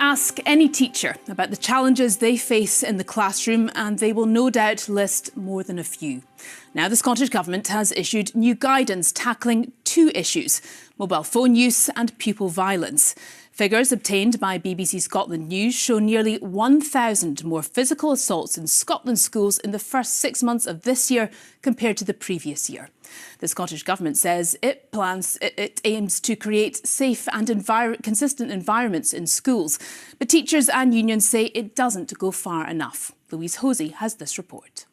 Ask any teacher about the challenges they face in the classroom and they will no doubt list more than a few. Now, the Scottish Government has issued new guidance tackling two issues: mobile phone use and pupil violence. Figures obtained by BBC Scotland News show nearly 1,000 more physical assaults in Scotland schools in the first 6 months of this year compared to the previous year. The Scottish Government says it aims to create safe and consistent environments in schools. But teachers and unions say it doesn't go far enough. Louise Hosey has this report.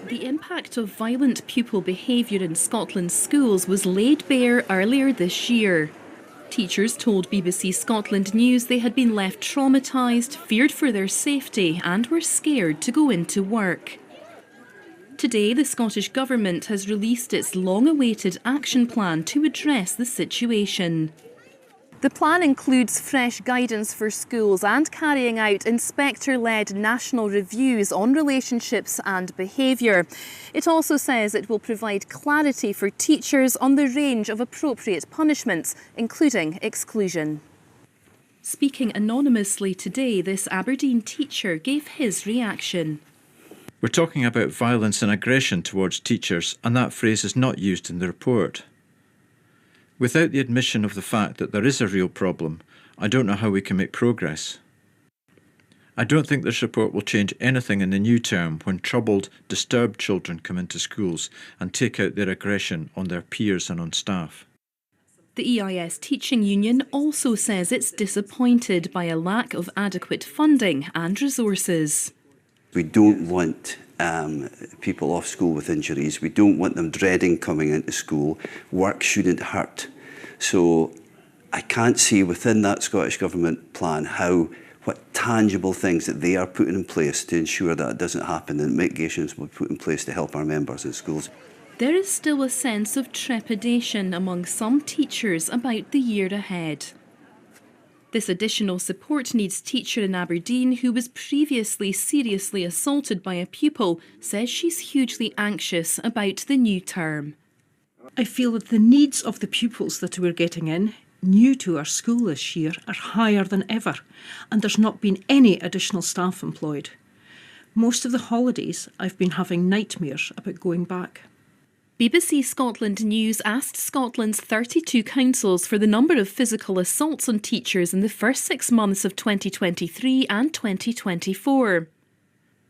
The impact of violent pupil behaviour in Scotland's schools was laid bare earlier this year. Teachers told BBC Scotland News they had been left traumatised, feared for their safety and were scared to go into work. Today, the Scottish Government has released its long-awaited action plan to address the situation. The plan includes fresh guidance for schools and carrying out inspector-led national reviews on relationships and behaviour. It also says it will provide clarity for teachers on the range of appropriate punishments, including exclusion. Speaking anonymously today, this Aberdeen teacher gave his reaction. We're talking about violence and aggression towards teachers, and that phrase is not used in the report. Without the admission of the fact that there is a real problem, I don't know how we can make progress. I don't think this report will change anything in the new term when troubled, disturbed children come into schools and take out their aggression on their peers and on staff. The EIS Teaching Union also says it's disappointed by a lack of adequate funding and resources. We don't want people off school with injuries. We don't want them dreading coming into school. Work shouldn't hurt. So I can't see within that Scottish Government plan what tangible things that they are putting in place to ensure that it doesn't happen, and mitigations will be put in place to help our members in schools. There is still a sense of trepidation among some teachers about the year ahead. This additional support needs teacher in Aberdeen who was previously seriously assaulted by a pupil says she's hugely anxious about the new term. I feel that the needs of the pupils that we're getting in, new to our school this year, are higher than ever, and there's not been any additional staff employed. Most of the holidays I've been having nightmares about going back. BBC Scotland News asked Scotland's 32 councils for the number of physical assaults on teachers in the first 6 months of 2023 and 2024.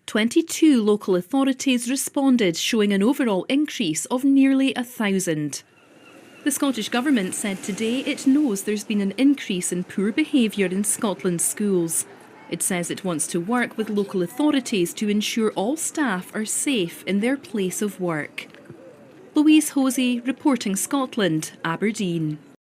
22 local authorities responded, showing an overall increase of nearly 1,000. The Scottish Government said today it knows there's been an increase in poor behaviour in Scotland's schools. It says it wants to work with local authorities to ensure all staff are safe in their place of work. Louise Hosey, reporting Scotland, Aberdeen.